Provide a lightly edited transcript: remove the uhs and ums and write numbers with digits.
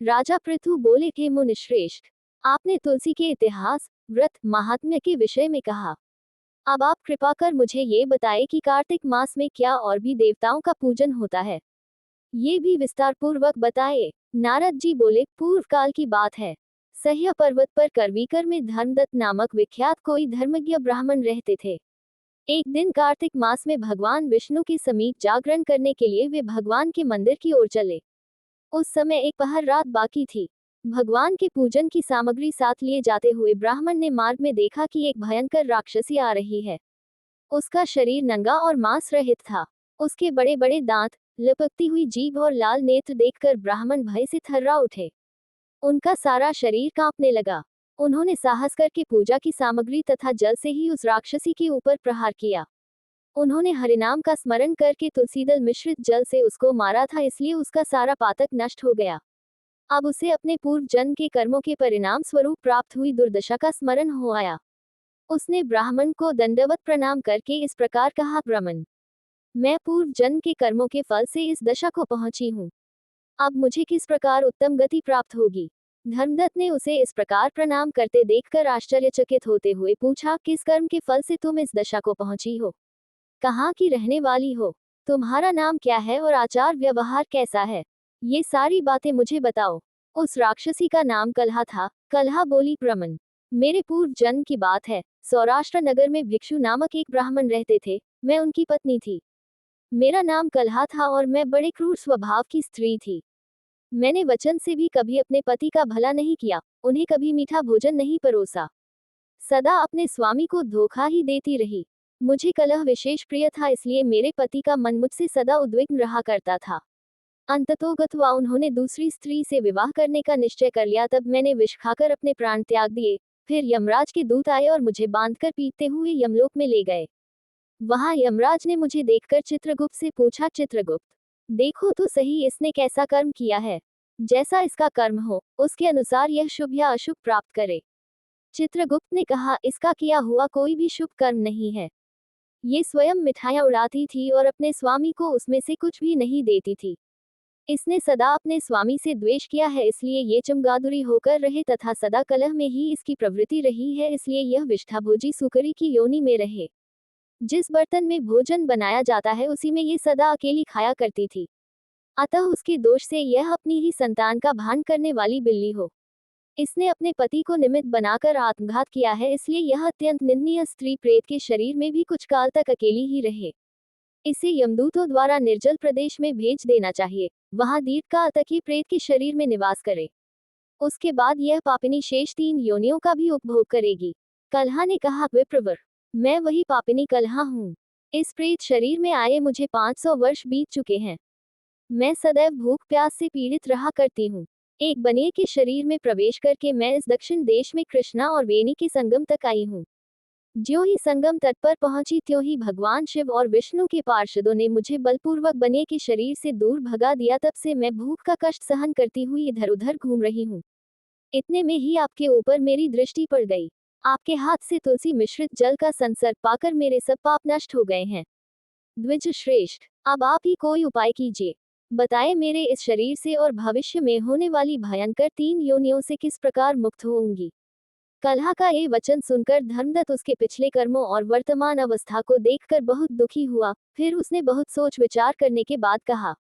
राजा पृथु बोले थे, मुनिश्रेष्ठ, आपने तुलसी के इतिहास, व्रत, महात्म्य के विषय में कहा। अब आप कृपा कर मुझे ये बताएं कि कार्तिक मास में क्या और भी देवताओं का पूजन होता है, ये भी विस्तार पूर्वक बताए। नारद जी बोले, पूर्व काल की बात है। सह्य पर्वत पर करवीकर में धर्मदत्त नामक विख्यात कोई धर्मज्ञ ब्राह्मण रहते थे। एक दिन कार्तिक मास में भगवान विष्णु के समीप जागरण करने के लिए वे भगवान के मंदिर की ओर चले। उस समय एक पहर रात बाकी थी। भगवान के पूजन की सामग्री साथ लिए जाते हुए ब्राह्मण ने मार्ग में देखा कि एक भयंकर राक्षसी आ रही है। उसका शरीर नंगा और मांस रहित था। उसके बड़े बड़े दांत, लपकती हुई जीभ और लाल नेत्र देखकर ब्राह्मण भय से थर्रा उठे। उनका सारा शरीर कांपने लगा। उन्होंने साहस करके पूजा की सामग्री तथा जल से ही उस राक्षसी के ऊपर प्रहार किया। उन्होंने हरिनाम का स्मरण करके तुलसीदल मिश्रित जल से उसको मारा था, इसलिए उसका सारा पातक नष्ट हो गया। अब उसे अपने पूर्व जन्म के कर्मों के परिणाम स्वरूप प्राप्त हुई दुर्दशा का स्मरण हो आया। उसने ब्राह्मण को दंडवत प्रणाम करके इस प्रकार कहा, ब्राह्मण, मैं पूर्व जन्म के कर्मों के फल से इस दशा को पहुंची हूँ। अब मुझे किस प्रकार उत्तम गति प्राप्त होगी? धर्मदत्त ने उसे इस प्रकार प्रणाम करते देखकर आश्चर्यचकित होते हुए पूछा, किस कर्म के फल से तुम इस दशा को पहुंची हो? कहाँ की रहने वाली हो? तुम्हारा नाम क्या है और आचार व्यवहार कैसा है? ये सारी बातें मुझे बताओ। उस राक्षसी का नाम कलहा था। कलहा बोली, ब्राह्मण, मेरे पूर्व जन्म की बात है। सौराष्ट्र नगर में भिक्षु नामक एक ब्राह्मण रहते थे। मैं उनकी पत्नी थी। मेरा नाम कलहा था और मैं बड़े क्रूर स्वभाव की स्त्री थी। मैंने वचन से भी कभी अपने पति का भला नहीं किया, उन्हें कभी मीठा भोजन नहीं परोसा। सदा अपने स्वामी को धोखा ही देती रही। मुझे कलह विशेष प्रिय था, इसलिए मेरे पति का मन मुझसे सदा उद्विग्न रहा करता था। अंततोगत्वा उन्होंने दूसरी स्त्री से विवाह करने का निश्चय कर लिया। तब मैंने विष खाकर अपने प्राण त्याग दिए। फिर यमराज के दूत आए और मुझे बांधकर पीटते हुए यमलोक में ले गए। वहां यमराज ने मुझे देखकर चित्रगुप्त से पूछा, चित्रगुप्त, देखो तो सही इसने कैसा कर्म किया है। जैसा इसका कर्म हो, उसके अनुसार यह शुभ या अशुभ प्राप्त करे। चित्रगुप्त ने कहा, इसका किया हुआ कोई भी शुभ कर्म नहीं है। ये स्वयं मिठाइयां उड़ाती थी और अपने स्वामी को उसमें से कुछ भी नहीं देती थी। इसने सदा अपने स्वामी से द्वेष किया है, इसलिए ये चमगादुरी होकर रहे तथा सदा कलह में ही इसकी प्रवृत्ति रही है, इसलिए यह विष्ठाभोजी सुकरी की योनि में रहे। जिस बर्तन में भोजन बनाया जाता है उसी में ये सदा अकेली खाया करती थी। अतः उसके दोष से यह अपनी ही संतान का भान करने वाली बिल्ली हो। इसने अपने पति को निमित्त बनाकर आत्मघात किया है, इसलिए यह अत्यंत निंदनीय स्त्री प्रेत के शरीर में भी कुछ काल तक अकेली ही रहे। इसे यमदूतों द्वारा निर्जल प्रदेश में भेज देना चाहिए। वहां दीर्घकाल तक ही प्रेत के शरीर में निवास करे। उसके बाद यह पापिनी शेष 3 योनियों का भी उपभोग करेगी। कलहा ने कहा, विप्रवर, मैं वही पापिनी कलहा हूँ। इस प्रेत शरीर में आए मुझे 500 वर्ष बीत चुके हैं। मैं सदैव भूख प्यास से पीड़ित रहा करती हूँ। एक बनिए के शरीर में प्रवेश करके मैं इस दक्षिण देश में कृष्णा और वेणी के संगम तक आई हूँ। ज्यों ही संगम तट पर पहुंची त्यों ही भगवान शिव और विष्णु के पार्षदों ने मुझे बलपूर्वक बनिए के शरीर से दूर भगा दिया। तब से मैं भूख का कष्ट सहन करती हुई इधर उधर घूम रही हूँ। इतने में ही आपके ऊपर मेरी दृष्टि पड़ गई। आपके हाथ से तुलसी मिश्रित जल का संसर्ग पाकर मेरे सब पाप नष्ट हो गए हैं। द्विज श्रेष्ठ, अब आप ही कोई उपाय कीजिए। बताए मेरे इस शरीर से और भविष्य में होने वाली भयंकर 3 योनियों से किस प्रकार मुक्त होऊंगी। कलहा का ये वचन सुनकर धर्मदत्त उसके पिछले कर्मों और वर्तमान अवस्था को देखकर बहुत दुखी हुआ। फिर उसने बहुत सोच विचार करने के बाद कहा,